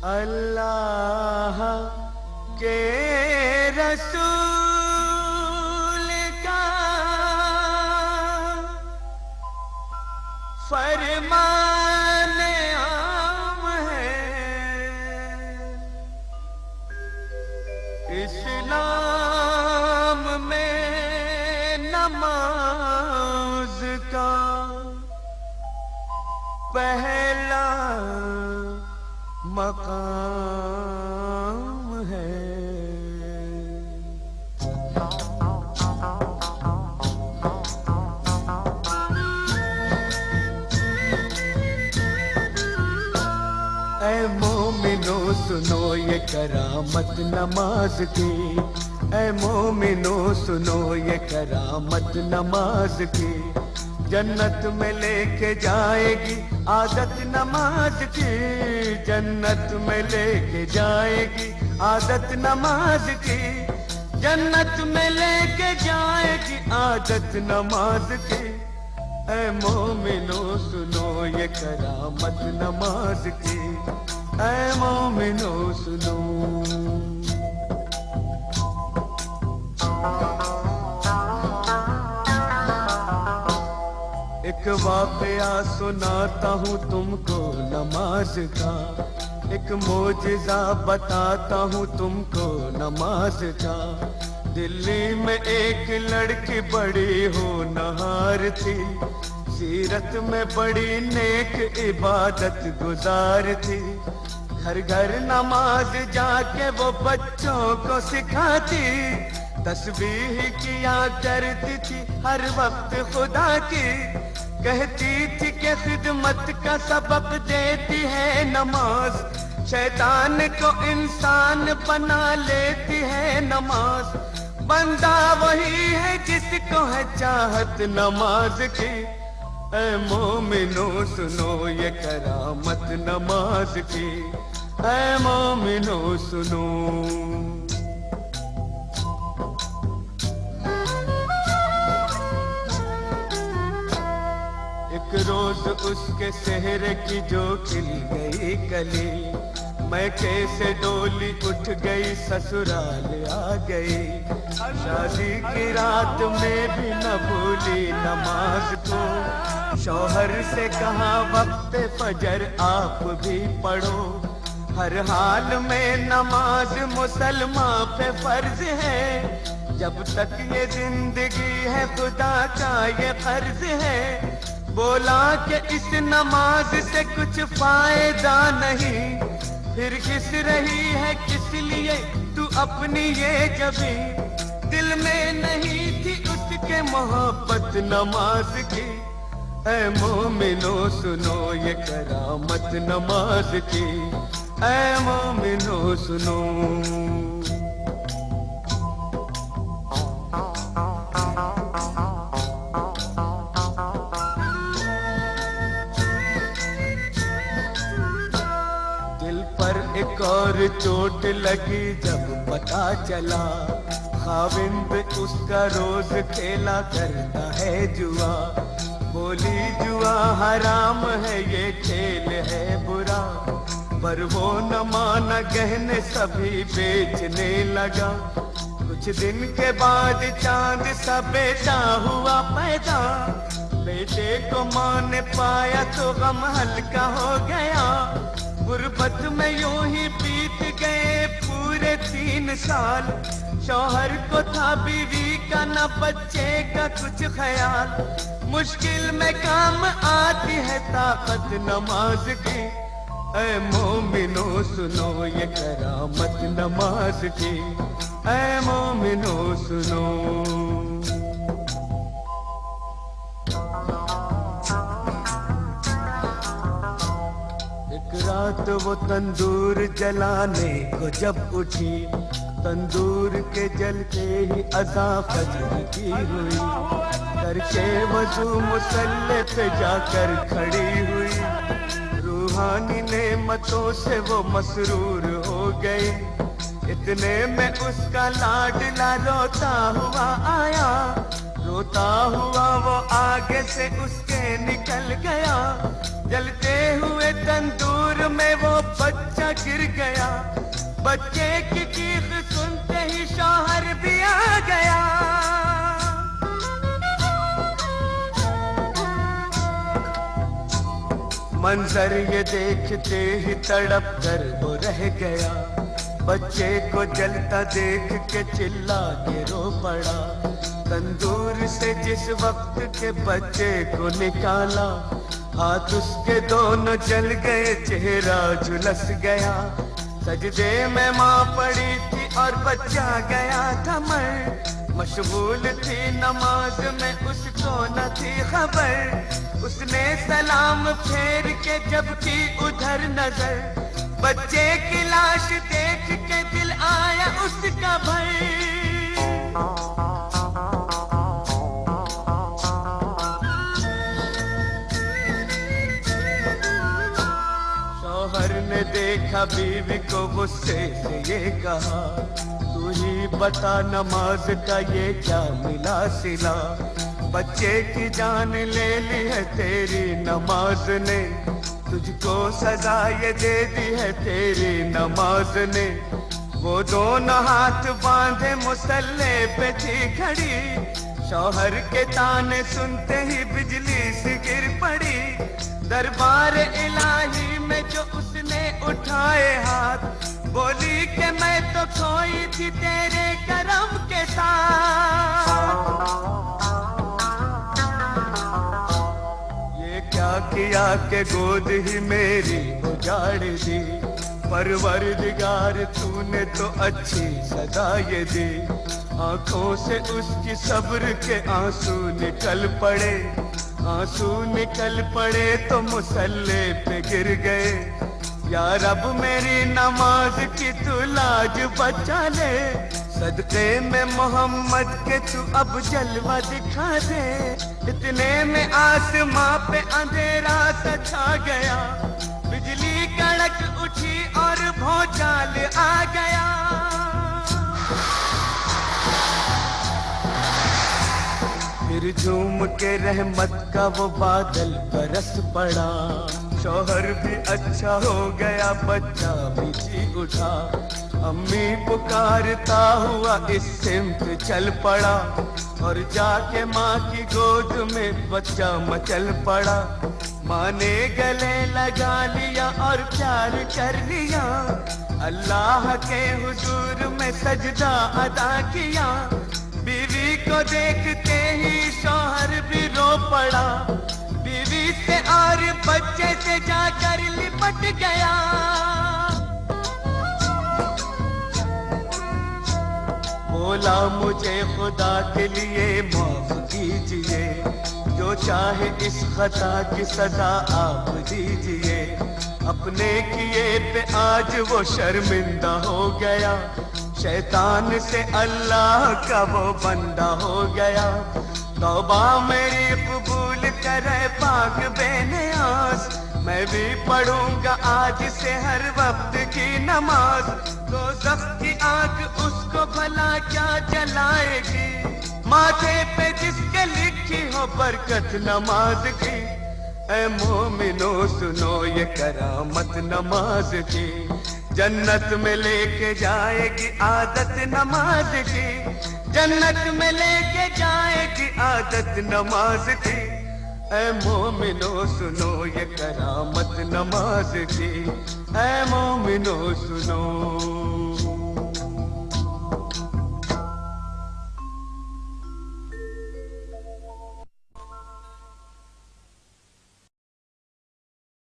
अल्लाह के रसूल का फरमान आम है, इस्लाम में नमाज का पहला मकाम है। ऐ मोमिनो सुनो ये करामत नमाज की, ऐ मोमिनो सुनो ये करामत नमाज की। जन्नत में लेके जाएगी आदत नमाज की, जन्नत में लेके जाएगी आदत नमाज की, जन्नत में लेके जाएगी आदत नमाज की। ऐ मोमिनो सुनो ये करामत नमाज की, ऐ मोमिनो सुनो। एक वाक़या सुनाता हूँ तुमको नमाज का, एक मोजिज़ा बताता हूँ तुमको नमाज का। दिल्ली में एक लड़की बड़ी होनहार थी, सीरत में बड़ी नेक इबादत गुजार थी। घर घर नमाज जाके वो बच्चों को सिखाती, तस्बीह किया करती थी हर वक्त खुदा की। कहती थी कि खिदमत का सबक देती है नमाज, शैतान को इंसान बना लेती है नमाज। बंदा वही है जिसको है चाहत नमाज की। ऐ मोमिनो सुनो ये करामत नमाज की, ऐ मोमिनो सुनो। एक रोज उसके सेहरे की जो खिल गई कली, मैं कैसे डोली उठ गई ससुराल आ गई। शादी की रात में भी न भूली नमाज को, शौहर से कहा वक्त फजर आप भी पढ़ो। हर हाल में नमाज मुसलमान पे फर्ज है, जब तक ये जिंदगी है खुदा का ये फर्ज है। बोला कि इस नमाज से कुछ फायदा नहीं, फिर किस रही है किस लिए तू अपनी ये जबी। दिल में नहीं थी उसके मोहब्बत नमाज की। ऐ मोमिनो सुनो ये करामत नमाज की, ऐ मोमिनो सुनो। एक और चोट लगी जब पता चला, खाविंद उसका रोज खेला करता है जुआ। बोली जुआ हराम है ये खेल है बुरा, पर वो न माना गहने सभी बेचने लगा। कुछ दिन के बाद चांद सा बेटा हुआ पैदा, बेटे को माँ ने पाया तो गम हल्का हो गया। गुर्बत में यूं ही बीत गए पूरे 3 साल, शौहर को था बीवी का न बच्चे का कुछ ख्याल। मुश्किल में काम आती है ताकत नमाज की। ऐ मोमिनो सुनो ये करामत नमाज की, ऐ मोमिनो सुनो। रात वो तंदूर जलाने को जब उठी, तंदूर के जलते ही अज़ा फजर की हुई। करके वज़ू मुसल्ले पे जाकर खड़ी हुई, रूहानी नेमतों से वो मसरूर हो गई। इतने में उसका लाडला रोता हुआ आया, रोता हुआ वो आगे से उसके निकल गया। जलते हुए तंदूर में वो बच्चा गिर गया। बच्चे की चीख सुनते ही शौहर भी आ गया। मंजर ये देखते ही तड़प कर वो रह गया। बच्चे को जलता देख के चिल्ला के रो पड़ा। तंदूर से जिस वक्त के बच्चे को निकाला, हाथ उसके दोनों जल गए, चेहरा झुलस गया। सजदे में माँ पड़ी थी और बच्चा गया था मर। मशगूल थी नमाज में, उसको न थी खबर। उसने सलाम फेर के जब की उधर नजर, बच्चे की लाश देख के दिल आया उसका भर। शौहर ने देखा बीवी को गुस्से से ये कहा, तू ही बता नमाज का ये क्या मिला सिला। बच्चे की जान ले ली है तेरी नमाज ने, तुझको सजा ये दे दी है तेरी नमाज ने। वो दोनों हाथ बांधे मुसल्ले पे थी खड़ी। शौहर के ताने सुनते ही बिजली सी गिर पड़ी। दरबार इलाही में जो उसने उठाए हाथ, बोली कि मैं तो खोई थी तेरे करम के साथ। ये क्या किया कि गोद ही मेरी उजाड़ दी। परवरदिगार तूने तो अच्छी सजा ये दी। आंखों से उसकी सब्र के आंसू निकल पड़े। आंसू निकल पड़े तो मुसल्ले पे गिर गए। या रब मेरी नमाज की तू लाज बचा ले। सदके में मोहम्मद के तू अब जलवा दिखा दे। इतने में आसमां पे अंधेरा सा छा गया। बिजली कड़क उठी और भौचाल आ गया। फिर झूम के रहमत का वो बादल बरस पड़ा। शौहर भी अच्छा हो गया, बच्चा भी जी उठा। अम्मी पुकारता हुआ इस सिमत चल पड़ा। और जाके माँ की गोद में बच्चा मचल पड़ा। माँ ने गले लगा लिया और प्यार कर लिया। अल्लाह के हुजूर में सजदा अदा किया। बीवी को देखते ही शौहर भी रो पड़ा। बीवी से और बच्चे से जाकर लिपट गया। बोला मुझे खुदा के लिए माफ कीजिए। जो चाहे इस खता की सजा आप दीजिए। अपने किए पे आज वो शर्मिंदा हो गया। शैतान से अल्लाह का वो बंदा हो गया। तौबा मेरी कबूल करे पाक बेनियाज। मैं भी पढ़ूंगा आज से हर वक्त की नमाज। दोज़ख की आग उसको भला क्या जलाएगी। माथे पे जिसके लिखी हो बरकत नमाज की। ऐ मोमिनो सुनो ये करामत नमाज की। जन्नत में लेके जाएगी आदत नमाज की। जन्नत में लेके जाएगी आदत नमाज की। ऐ मोमिनो सुनो ये करामत नमाज की। ऐ मोमिनो सुनो।